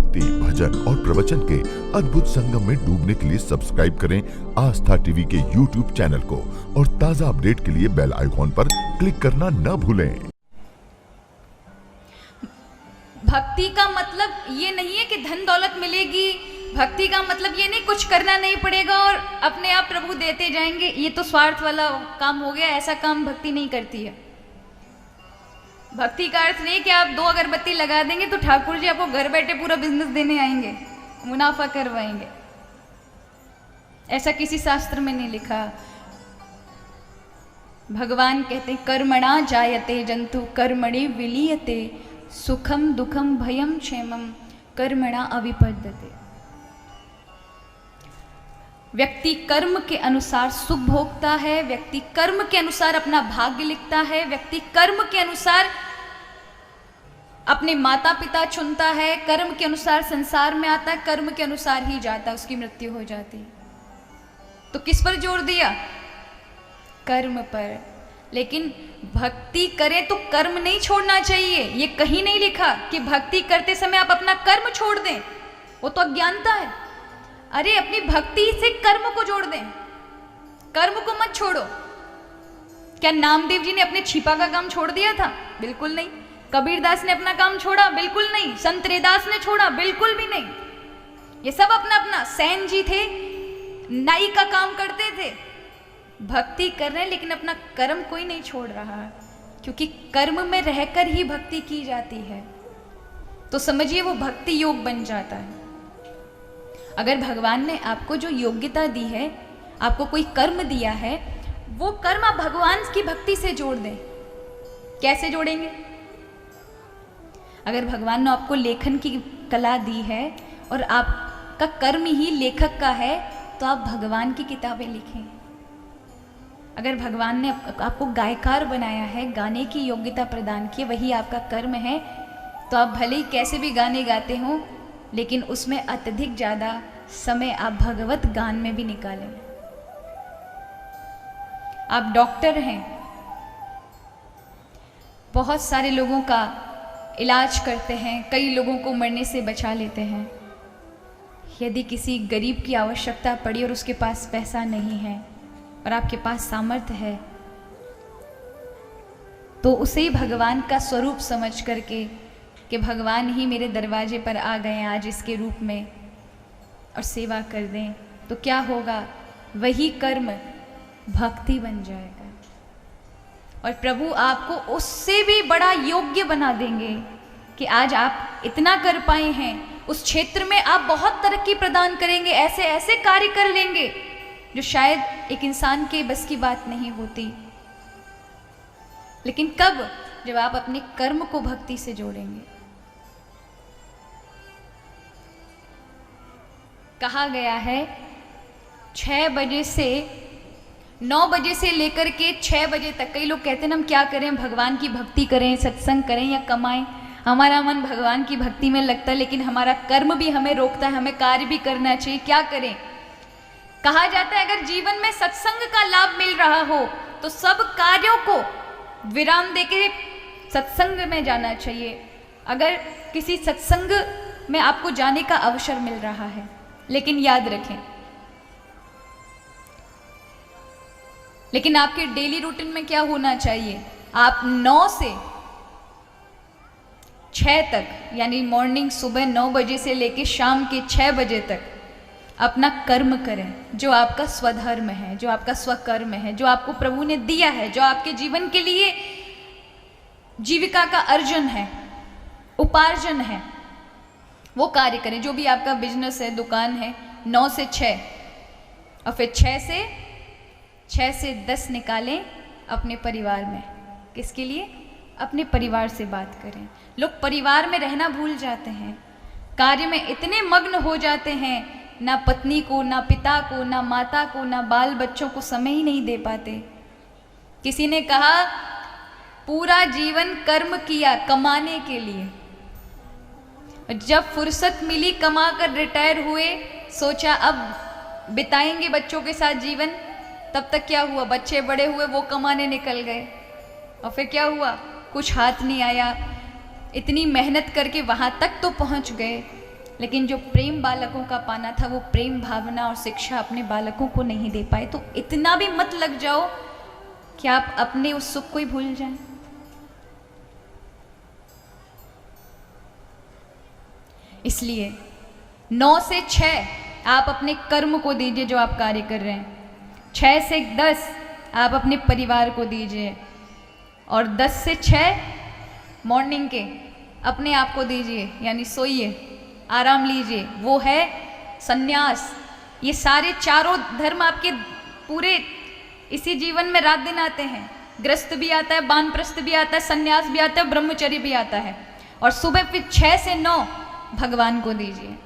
भक्ति, भजन और प्रवचन के अद्भुत संगम में डूबने के लिए सब्सक्राइब करें आस्था टीवी के YouTube चैनल को और ताजा अपडेट के लिए बेल आइकॉन पर क्लिक करना न भूलें। भक्ति का मतलब ये नहीं है कि धन दौलत मिलेगी। भक्ति का मतलब ये नहीं कुछ करना नहीं पड़ेगा और अपने आप प्रभु देते जाएंगे। ये तो स्वार्थ वाला काम हो गया। ऐसा काम भक्ति नहीं करती है। भक्ति का अर्थ नहीं कि आप 2 अगरबत्ती लगा देंगे तो ठाकुर जी आपको घर बैठे पूरा बिजनेस देने आएंगे, मुनाफा करवाएंगे। ऐसा किसी शास्त्र में नहीं लिखा। भगवान कहते कर्मणा जायते जंतु कर्मणि विलीयते सुखम दुखम भयम क्षेमम कर्मणा अविपद्यते। व्यक्ति कर्म के अनुसार सुख भोगता है, व्यक्ति कर्म के अनुसार अपना भाग्य लिखता है, व्यक्ति कर्म के अनुसार अपने माता पिता चुनता है, कर्म के अनुसार संसार में आता है, कर्म के अनुसार ही जाता है, उसकी मृत्यु हो जाती है। तो किस पर जोर दिया? कर्म पर। लेकिन भक्ति करें तो कर्म नहीं छोड़ना चाहिए। ये कहीं नहीं लिखा कि भक्ति करते समय आप अपना कर्म छोड़ दें, वो तो अज्ञानता है। अरे अपनी भक्ति से कर्म को जोड़ दें, कर्म को मत छोड़ो। क्या नामदेव जी ने अपने छिपा का काम छोड़ दिया था? बिल्कुल नहीं। कबीरदास ने अपना काम छोड़ा? बिल्कुल नहीं। संत रैदास ने छोड़ा? बिल्कुल भी नहीं। ये सब अपना अपना। सैन जी थे, नाई का काम करते थे, भक्ति कर रहे हैं, लेकिन अपना कर्म कोई नहीं छोड़ रहा, क्योंकि कर्म में रहकर ही भक्ति की जाती है। तो समझिए वो भक्ति योग बन जाता है। अगर भगवान ने आपको जो योग्यता दी है, आपको कोई कर्म दिया है, वो कर्म आप भगवान की भक्ति से जोड़ दें। कैसे जोड़ेंगे? अगर भगवान ने आपको लेखन की कला दी है और आपका कर्म ही लेखक का है, तो आप भगवान की किताबें लिखें। अगर भगवान ने आपको गायकार बनाया है, गाने की योग्यता प्रदान की, वही आपका कर्म है, तो आप भले ही कैसे भी गाने गाते हो, लेकिन उसमें अत्यधिक ज़्यादा समय आप भगवत गान में भी निकालें। आप डॉक्टर हैं, बहुत सारे लोगों का इलाज करते हैं, कई लोगों को मरने से बचा लेते हैं। यदि किसी गरीब की आवश्यकता पड़ी और उसके पास पैसा नहीं है और आपके पास सामर्थ्य है, तो उसे ही भगवान का स्वरूप समझ करके कि भगवान ही मेरे दरवाजे पर आ गए आज इसके रूप में, और सेवा कर दें, तो क्या होगा? वही कर्म भक्ति बन जाएगा और प्रभु आपको उससे भी बड़ा योग्य बना देंगे कि आज आप इतना कर पाए हैं, उस क्षेत्र में आप बहुत तरक्की प्रदान करेंगे, ऐसे ऐसे कार्य कर लेंगे जो शायद एक इंसान के बस की बात नहीं होती। लेकिन कब? जब आप अपने कर्म को भक्ति से जोड़ेंगे। कहा गया है 6 बजे से 9 बजे से लेकर के 6 बजे तक, कई लोग कहते हैं हम क्या करें, भगवान की भक्ति करें, सत्संग करें या कमाएं। हमारा मन भगवान की भक्ति में लगता है, लेकिन हमारा कर्म भी हमें रोकता है, हमें कार्य भी करना चाहिए। क्या करें? कहा जाता है अगर जीवन में सत्संग का लाभ मिल रहा हो तो सब कार्यों को विराम देके सत्संग में जाना चाहिए। अगर किसी सत्संग में आपको जाने का अवसर मिल रहा है, लेकिन याद रखें, लेकिन आपके डेली रूटीन में क्या होना चाहिए? आप 9 से 6 तक, यानी मॉर्निंग सुबह 9 बजे से लेकर शाम के 6 बजे तक अपना कर्म करें, जो आपका स्वधर्म है, जो आपका स्वकर्म है, जो आपको प्रभु ने दिया है, जो आपके जीवन के लिए जीविका का अर्जन है, उपार्जन है, वो कार्य करें। जो भी आपका बिजनेस है, दुकान है, 9 से 6, और फिर 6 से 10 निकालें अपने परिवार में। किसके लिए? अपने परिवार से बात करें। लोग परिवार में रहना भूल जाते हैं, कार्य में इतने मग्न हो जाते हैं, ना पत्नी को, ना पिता को, ना माता को, ना बाल बच्चों को समय ही नहीं दे पाते। किसी ने कहा पूरा जीवन कर्म किया कमाने के लिए, जब फुर्सत मिली कमा कर रिटायर हुए, सोचा अब बिताएंगे बच्चों के साथ जीवन। तब तक क्या हुआ? बच्चे बड़े हुए, वो कमाने निकल गए, और फिर क्या हुआ? कुछ हाथ नहीं आया। इतनी मेहनत करके वहाँ तक तो पहुँच गए, लेकिन जो प्रेम बालकों का पाना था वो प्रेम भावना और शिक्षा अपने बालकों को नहीं दे पाए। तो इतना भी मत लग जाओ कि आप अपने उस सुख को ही भूल जाएं। इसलिए 9 से 6 आप अपने कर्म को दीजिए जो आप कार्य कर रहे हैं, 6 से 10 आप अपने परिवार को दीजिए, और 10 से 6 मॉर्निंग के अपने आप को दीजिए, यानी सोइए, आराम लीजिए, वो है सन्यास। ये सारे चारों धर्म आपके पूरे इसी जीवन में रात दिन आते हैं। ग्रस्त भी आता है, वानप्रस्थ भी आता है, सन्यास भी आता है, ब्रह्मचर्य भी आता है। और सुबह फिर 6 से 9 भगवान को दीजिए।